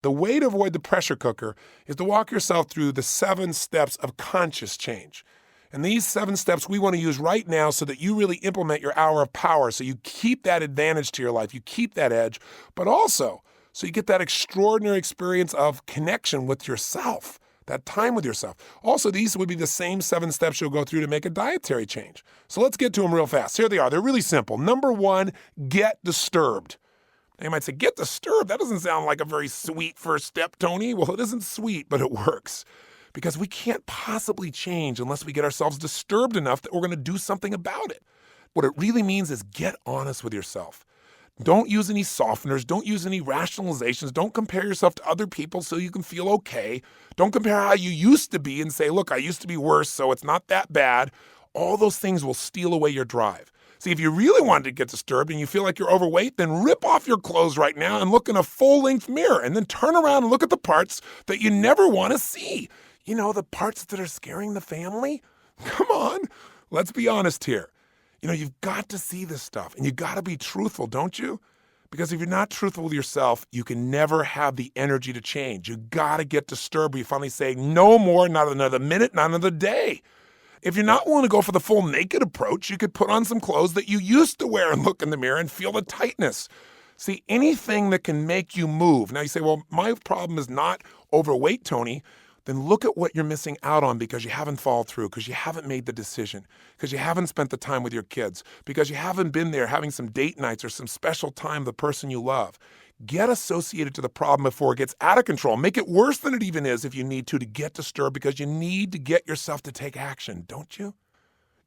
The way to avoid the pressure cooker is to walk yourself through the 7 steps of conscious change. And these 7 steps we want to use right now so that you really implement your hour of power, so you keep that advantage to your life, you keep that edge, but also so you get that extraordinary experience of connection with yourself, that time with yourself. Also, these would be the same 7 steps you'll go through to make a dietary change. So let's get to them real fast. Here they are. They're really simple. Number 1, get disturbed. Now you might say, get disturbed? That doesn't sound like a very sweet first step, Tony. Well, it isn't sweet, but it works. Because we can't possibly change unless we get ourselves disturbed enough that we're going to do something about it. What it really means is get honest with yourself. Don't use any softeners. Don't use any rationalizations. Don't compare yourself to other people so you can feel okay. Don't compare how you used to be and say, look, I used to be worse, so it's not that bad. All those things will steal away your drive. See, if you really wanted to get disturbed and you feel like you're overweight, then rip off your clothes right now and look in a full-length mirror and then turn around and look at the parts that you never want to see. You know, the parts that are scaring the family? Come on, let's be honest here. You know, you've got to see this stuff and you got to be truthful, don't you? Because if you're not truthful with yourself, you can never have the energy to change. You got to get disturbed. You finally say, no more, not another minute, not another day. If you're not willing to go for the full naked approach, you could put on some clothes that you used to wear and look in the mirror and feel the tightness. See, anything that can make you move. Now you say, well, my problem is not overweight, Tony. Then look at what you're missing out on because you haven't followed through, because you haven't made the decision, because you haven't spent the time with your kids, because you haven't been there having some date nights or some special time with the person you love. Get associated to the problem before it gets out of control. Make it worse than it even is if you need to get disturbed, because you need to get yourself to take action, don't you?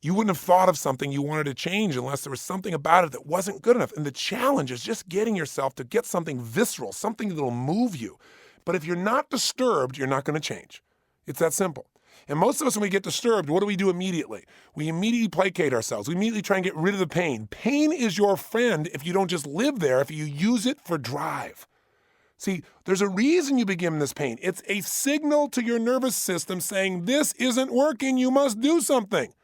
You wouldn't have thought of something you wanted to change unless there was something about it that wasn't good enough. And the challenge is just getting yourself to get something visceral, something that'll move you. But if you're not disturbed, you're not going to change. It's that simple. And most of us, when we get disturbed, what do we do immediately? We immediately placate ourselves. We immediately try and get rid of the pain. Pain is your friend if you don't just live there, if you use it for drive. See, there's a reason you begin this pain. It's a signal to your nervous system saying, this isn't working, you must do something.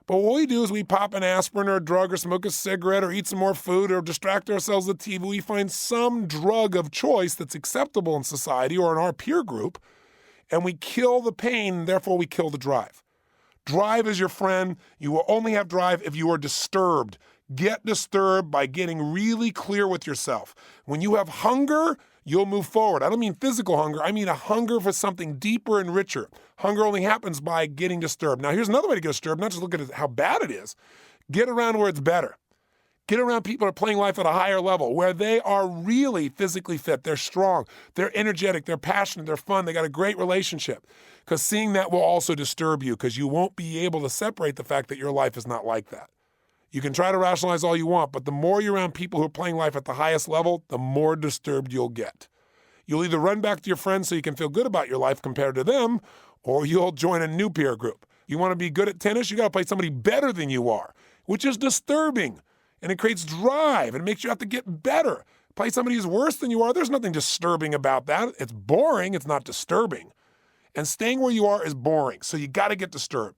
But what we do is we pop an aspirin or a drug or smoke a cigarette or eat some more food or distract ourselves with TV. We find some drug of choice that's acceptable in society or in our peer group, and we kill the pain, and therefore we kill the drive. Drive is your friend. You will only have drive if you are disturbed. Get disturbed by getting really clear with yourself. When you have hunger, you'll move forward. I don't mean physical hunger. I mean a hunger for something deeper and richer. Hunger only happens by getting disturbed. Now, here's another way to get disturbed, not just look at how bad it is. Get around where it's better. Get around people who are playing life at a higher level, where they are really physically fit. They're strong. They're energetic. They're passionate. They're fun. They got a great relationship. Because seeing that will also disturb you, because you won't be able to separate the fact that your life is not like that. You can try to rationalize all you want, but the more you're around people who are playing life at the highest level, the more disturbed you'll get. You'll either run back to your friends so you can feel good about your life compared to them, or you'll join a new peer group. You want to be good at tennis? You got to play somebody better than you are, which is disturbing. And it creates drive, and it makes you have to get better. Play somebody who's worse than you are. There's nothing disturbing about that. It's boring. It's not disturbing. And staying where you are is boring. So you got to get disturbed.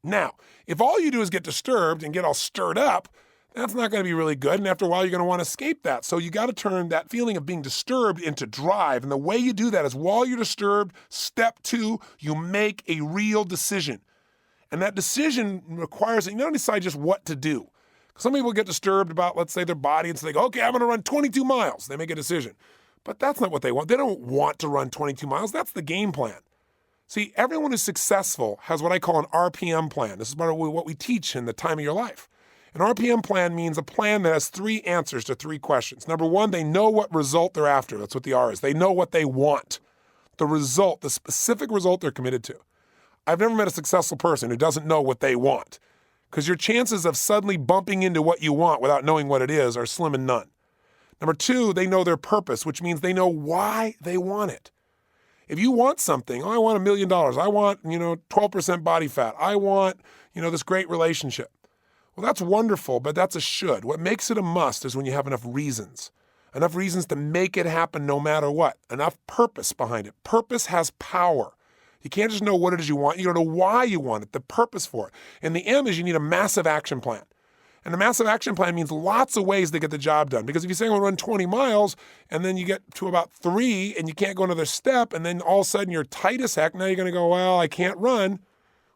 Now, if all you do is get disturbed and get all stirred up, that's not going to be really good. And after a while, you're going to want to escape that. So you got to turn that feeling of being disturbed into drive. And the way you do that is while you're disturbed, step 2, you make a real decision. And that decision requires that you not only decide just what to do. Some people get disturbed about, let's say, their body and say, okay, I'm going to run 22 miles. They make a decision. But that's not what they want. They don't want to run 22 miles. That's the game plan. See, everyone who's successful has what I call an RPM plan. This is what we teach in the time of your life. An RPM plan means a plan that has 3 answers to 3 questions. Number 1, they know what result they're after. That's what the R is. They know what they want. The result, the specific result they're committed to. I've never met a successful person who doesn't know what they want, because your chances of suddenly bumping into what you want without knowing what it is are slim and none. Number 2, they know their purpose, which means they know why they want it. If you want something, I want $1 million. I want, 12% body fat. I want, this great relationship. Well, that's wonderful, but that's a should. What makes it a must is when you have enough reasons to make it happen no matter what, enough purpose behind it. Purpose has power. You can't just know what it is you want. You don't know why you want it, the purpose for it. And the M is you need a massive action plan. And a massive action plan means lots of ways to get the job done. Because if you say I'm going to run 20 miles and then you get to about 3 and you can't go another step and then all of a sudden you're tight as heck, now you're going to go, well, I can't run.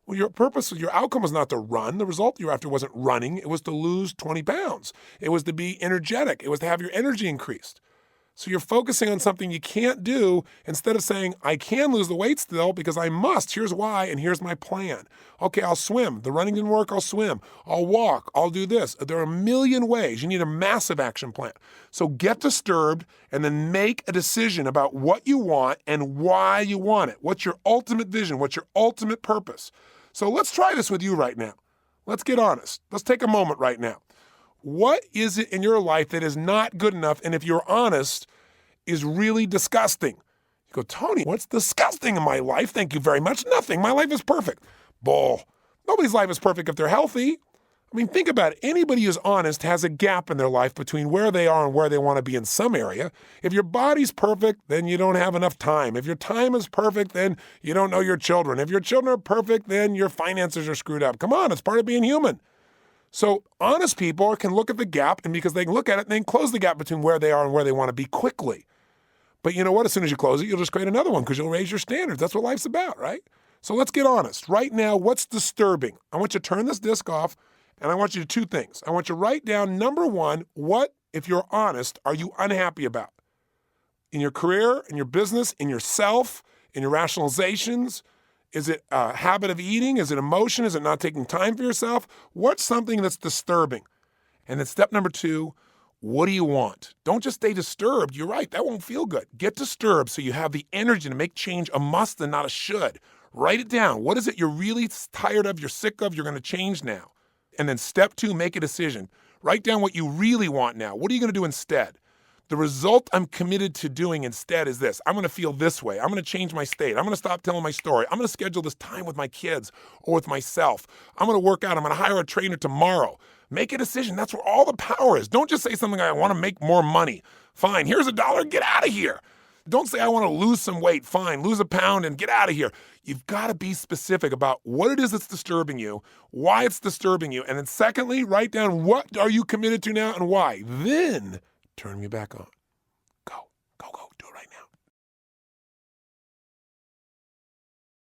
Well, your outcome was not to run. The result you're after wasn't running. It was to lose 20 pounds. It was to be energetic. It was to have your energy increased. So you're focusing on something you can't do instead of saying, I can lose the weight still because I must. Here's why, and here's my plan. Okay, I'll swim. The running didn't work, I'll swim. I'll walk. I'll do this. There are a million ways. You need a massive action plan. So get disturbed and then make a decision about what you want and why you want it. What's your ultimate vision? What's your ultimate purpose? So let's try this with you right now. Let's get honest. Let's take a moment right now. What is it in your life that is not good enough, and if you're honest, is really disgusting? You go, Tony, what's disgusting in my life? Thank you very much. Nothing. My life is perfect. Bull. Nobody's life is perfect if they're healthy. I mean, think about it. Anybody who's honest has a gap in their life between where they are and where they want to be in some area. If your body's perfect, then you don't have enough time. If your time is perfect, then you don't know your children. If your children are perfect, then your finances are screwed up. Come on, it's part of being human. So honest people can look at the gap, and because they can look at it, they can close the gap between where they are and where they want to be quickly. But you know what? As soon as you close it, you'll just create another one because you'll raise your standards. That's what life's about, right? So let's get honest. Right now, what's disturbing? I want you to turn this disc off, and I want you to do 2 things. I want you to write down, number 1, what, if you're honest, are you unhappy about? In your career, in your business, in yourself, in your rationalizations? Is it a habit of eating? Is it emotion? Is it not taking time for yourself? What's something that's disturbing? And then step number 2, what do you want? Don't just stay disturbed. You're right, that won't feel good. Get disturbed so you have the energy to make change a must and not a should. Write it down. What is it you're really tired of, you're sick of, you're going to change now? And then step 2, make a decision. Write down what you really want now. What are you going to do instead? The result I'm committed to doing instead is this. I'm going to feel this way. I'm going to change my state. I'm going to stop telling my story. I'm going to schedule this time with my kids or with myself. I'm going to work out. I'm going to hire a trainer tomorrow. Make a decision. That's where all the power is. Don't just say something like, I want to make more money. Fine, here's $1. Get out of here. Don't say, I want to lose some weight. Fine, lose a pound and get out of here. You've got to be specific about what it is that's disturbing you, why it's disturbing you. And then secondly, write down what are you committed to now and why. Then turn me back on.